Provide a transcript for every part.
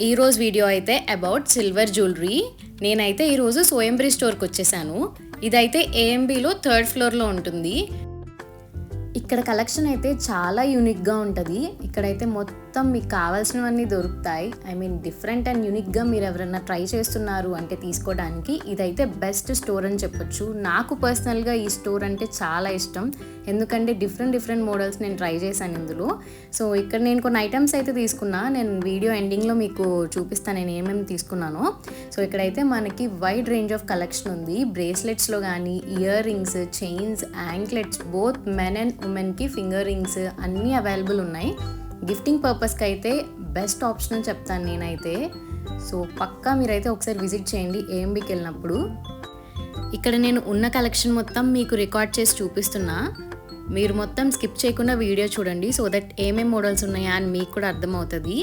ఈరోజు వీడియో అయితే about silver jewellery. నేనైతే ఈరోజు సోయంబ్రీ స్టోర్కి వచ్చేసాను. ఇదైతే ఏఎంబీలో 3rd ఫ్లోర్లో ఉంటుంది. ఇక్కడ కలెక్షన్ అయితే చాలా యూనిక్గా ఉంటుంది. ఇక్కడైతే మొత్తం మీకు కావాల్సినవన్నీ దొరుకుతాయి. డిఫరెంట్ అండ్ యూనిక్గా మీరు ఎవరైనా ట్రై చేస్తున్నారు అంటే తీసుకోవడానికి ఇదైతే బెస్ట్ స్టోర్ అని చెప్పొచ్చు. నాకు పర్సనల్గా ఈ స్టోర్ అంటే చాలా ఇష్టం. ఎందుకంటే డిఫరెంట్ మోడల్స్ నేను ట్రై చేశాను ఇందులో. సో ఇక్కడ నేను కొన్ని ఐటమ్స్ అయితే తీసుకున్నా. నేను వీడియో ఎండింగ్లో మీకు చూపిస్తాను నేను ఏమేమి తీసుకున్నానో. సో ఇక్కడైతే మనకి వైడ్ రేంజ్ ఆఫ్ కలెక్షన్ ఉంది. బ్రేస్లెట్స్లో కానీ ear rings, chains, anklets, both men and ఉమెన్కి ఫింగర్ రింగ్స్ అన్నీ అవైలబుల్ ఉన్నాయి. గిఫ్టింగ్ పర్పస్కి అయితే బెస్ట్ ఆప్షన్ అని చెప్తాను నేనైతే. సో పక్కా మీరైతే ఒకసారి విజిట్ చేయండి ఏఎంబీకి వెళ్ళినప్పుడు. ఇక్కడ నేను ఉన్న కలెక్షన్ మొత్తం మీకు రికార్డ్ చేసి చూపిస్తున్నా. మీరు మొత్తం స్కిప్ చేయకుండా వీడియో చూడండి సో దట్ ఏమేమి మోడల్స్ ఉన్నాయా అని మీకు కూడా అర్థమవుతుంది.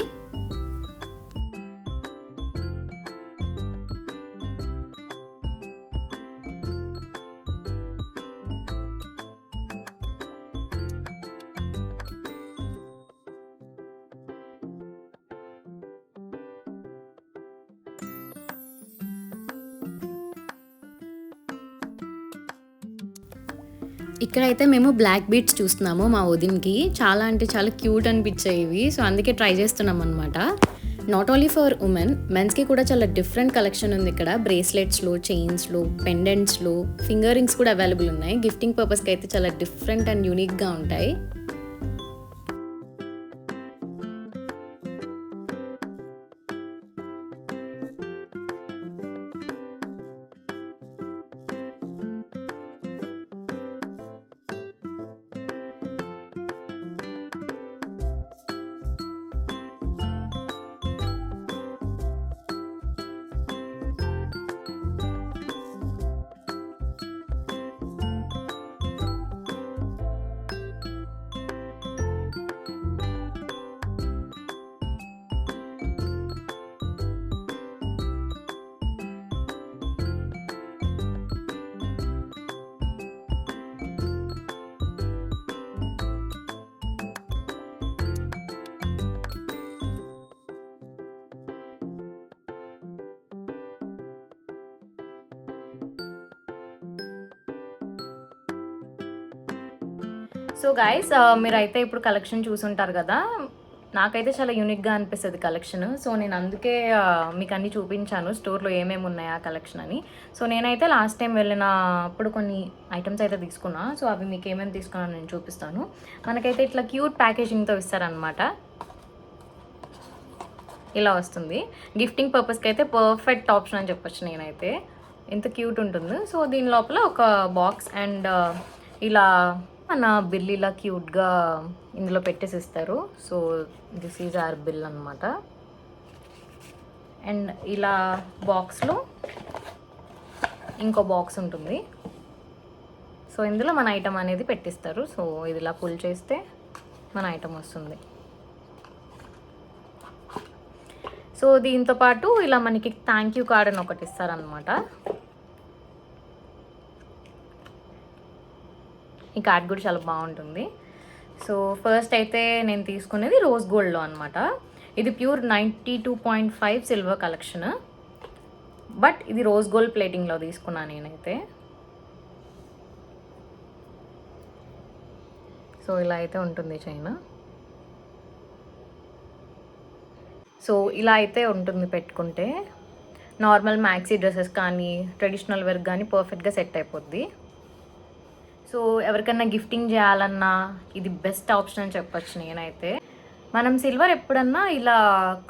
ఇక్కడైతే మేము బ్లాక్ బీడ్స్ చూస్తున్నాము మా వదిన్కి. చాలా అంటే చాలా క్యూట్ అనిపించాయి ఇవి. సో అందుకే ట్రై చేస్తున్నాం అనమాట. నాట్ ఓన్లీ ఫర్ ఉమెన్, మెన్స్కి కూడా చాలా డిఫరెంట్ కలెక్షన్ ఉంది ఇక్కడ. బ్రేస్లెట్స్లో, చైన్స్లో, పెండెంట్స్లో, ఫింగర్ రింగ్స్ కూడా అవైలబుల్ ఉన్నాయి. గిఫ్టింగ్ పర్పస్కి అయితే చాలా డిఫరెంట్ అండ్ యూనిక్గా ఉంటాయి. సో గైస్, మీరైతే ఇప్పుడు కలెక్షన్ చూసుంటారు కదా. నాకైతే చాలా యూనిక్గా అనిపిస్తుంది కలెక్షన్. సో నేను అందుకే మీకు అన్నీ చూపించాను స్టోర్లో ఏమేమి ఉన్నాయి ఆ కలెక్షన్ అని. సో నేనైతే లాస్ట్ టైం వెళ్ళినప్పుడు కొన్ని ఐటమ్స్ అయితే తీసుకున్నా. సో అవి మీకు ఏమేమి తీసుకున్నాను నేను చూపిస్తాను. మనకైతే ఇట్లా క్యూట్ ప్యాకేజింగ్తో ఇస్తారనమాట. ఇలా వస్తుంది. గిఫ్టింగ్ పర్పస్కి అయితే పర్ఫెక్ట్ ఆప్షన్ అని చెప్పొచ్చు నేనైతే. ఎంత క్యూట్ ఉంటుంది. సో దీని లోపల ఒక బాక్స్ అండ్ ఇలా మన బిల్ ఇలా క్యూట్గా ఇందులో పెట్టేసి ఇస్తారు. So this is our bill అనమాట. అండ్ ఇలా బాక్స్లో ఇంకో బాక్స్ ఉంటుంది. సో ఇందులో మన ఐటమ్ అనేది పెట్టిస్తారు. సో ఇది ఇలా పుల్ చేస్తే మన ఐటమ్ వస్తుంది. సో దీంతోపాటు ఇలా మనకి థ్యాంక్ యూ కార్డ్ అని ఒకటి ఇస్తారనమాట. ఈ కార్డ్ కూడా చాలా బాగుంటుంది. సో ఫస్ట్ అయితే నేను తీసుకునేది రోజ్ గోల్డ్లో అనమాట. ఇది ప్యూర్ 92.5 సిల్వర్ కలెక్షన్. బట్ ఇది రోజ్ గోల్డ్ ప్లేటింగ్లో తీసుకున్నాను నేనైతే. సో ఇలా అయితే ఉంటుంది చైన్. సో ఇలా అయితే ఉంటుంది పెట్టుకుంటే. నార్మల్ మ్యాక్సీ డ్రెస్సెస్ కానీ ట్రెడిషనల్ వేర్ కానీ పర్ఫెక్ట్గా సెట్ అయిపోద్ది. సో ఎవరికన్నా గిఫ్టింగ్ చేయాలన్నా ఇది బెస్ట్ ఆప్షన్ అని చెప్పొచ్చు నేనైతే. మనం సిల్వర్ ఎప్పుడన్నా ఇలా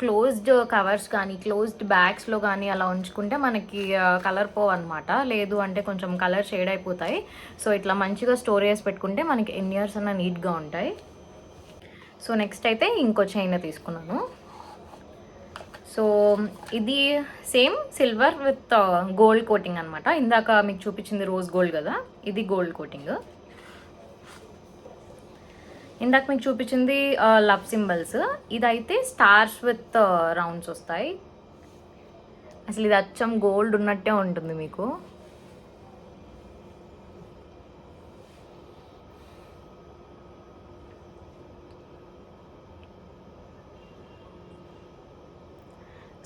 క్లోజ్డ్ కవర్స్ కానీ క్లోజ్డ్ బ్యాగ్స్లో కానీ అలా ఉంచుకుంటే మనకి కలర్ పోవన్నమాట. లేదు అంటే కొంచెం కలర్ షేడ్ అయిపోతాయి. సో ఇట్లా మంచిగా స్టోర్ చేసి పెట్టుకుంటే మనకి ఎన్ని ఇయర్స్ అన్నా నీట్గా ఉంటాయి. సో నెక్స్ట్ అయితే ఇంకో చైన్ తీసుకున్నాను. సో ఇది same silver with gold coating అనమాట. ఇందాక మీకు చూపించింది రోజ్ గోల్డ్ కదా, ఇది గోల్డ్ కోటింగ్. ఇందాక మీకు చూపించింది లవ్ సింబల్స్. ఇదైతే స్టార్స్ విత్ రౌండ్స్ వస్తాయి. అసలు ఇది అచ్చం గోల్డ్ ఉన్నట్టే ఉంటుంది మీకు.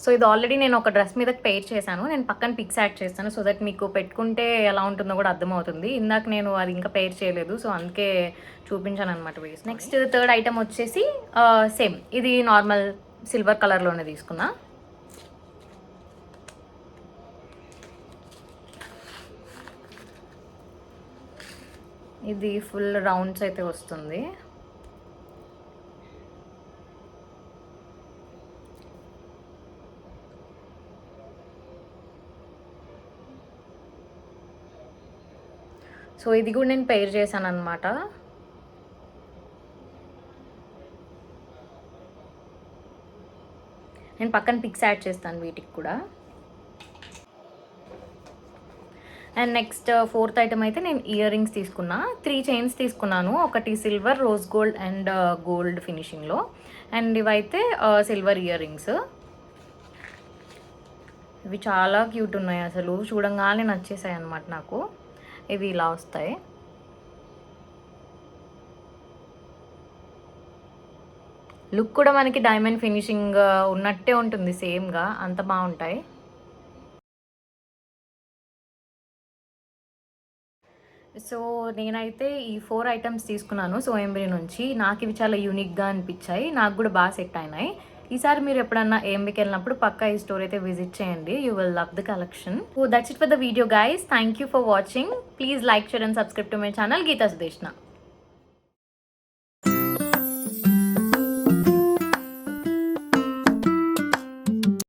సో ఇది ఆల్రెడీ నేను ఒక డ్రెస్ మీద పెయిర్ చేశాను. నేను పక్కన పిక్స్ యాడ్ చేస్తాను సో దట్ మీకు పెట్టుకుంటే ఎలా ఉంటుందో కూడా అర్థమవుతుంది. ఇందాక నేను అది ఇంకా పెయిర్ చేయలేదు సో అందుకే చూపించాను అనమాట వేసి. నెక్స్ట్ థర్డ్ ఐటమ్ వచ్చేసి సేమ్ ఇది నార్మల్ సిల్వర్ కలర్లోనే తీసుకున్నా. ఇది ఫుల్ రౌండ్స్ అయితే వస్తుంది. సో ఇది కూడా నేను పెయిర్ చేశాను అనమాట. నేను పక్కన పిక్స్ యాడ్ చేస్తాను వీటికి కూడా. అండ్ నెక్స్ట్ ఫోర్త్ ఐటమ్ అయితే నేను ఇయర్ రింగ్స్ తీసుకున్నా. 3 చైన్స్ తీసుకున్నాను. ఒకటి silver, rose gold and gold ఫినిషింగ్లో. అండ్ ఇవైతే సిల్వర్ ఇయర్ రింగ్స్. ఇవి చాలా క్యూట్ ఉన్నాయి, అసలు చూడంగానే నచ్చేసాయి అన్నమాట నాకు. ఇవి ఇలా వస్తాయి. లుక్ కూడా మనకి డైమండ్ ఫినిషింగ్ ఉన్నట్టే ఉంటుంది, సేమ్గా, అంత బాగుంటాయి. సో నేనైతే ఈ 4 ఐటమ్స్ తీసుకున్నాను సోయంబరి నుంచి. నాకు ఇవి చాలా యూనిక్గా అనిపించాయి, నాకు కూడా బాగా సెట్ అయినాయి. ఈసారి మీరు ఎప్పుడన్నా ఏఎంబీకి వెళ్ళినప్పుడు పక్కా ఈ స్టోర్ అయితే విజిట్ చేయండి. You will love the collection. So that's it for the video guys. Thank you for watching. Please like, share and subscribe to my channel Geeta Sudeshna.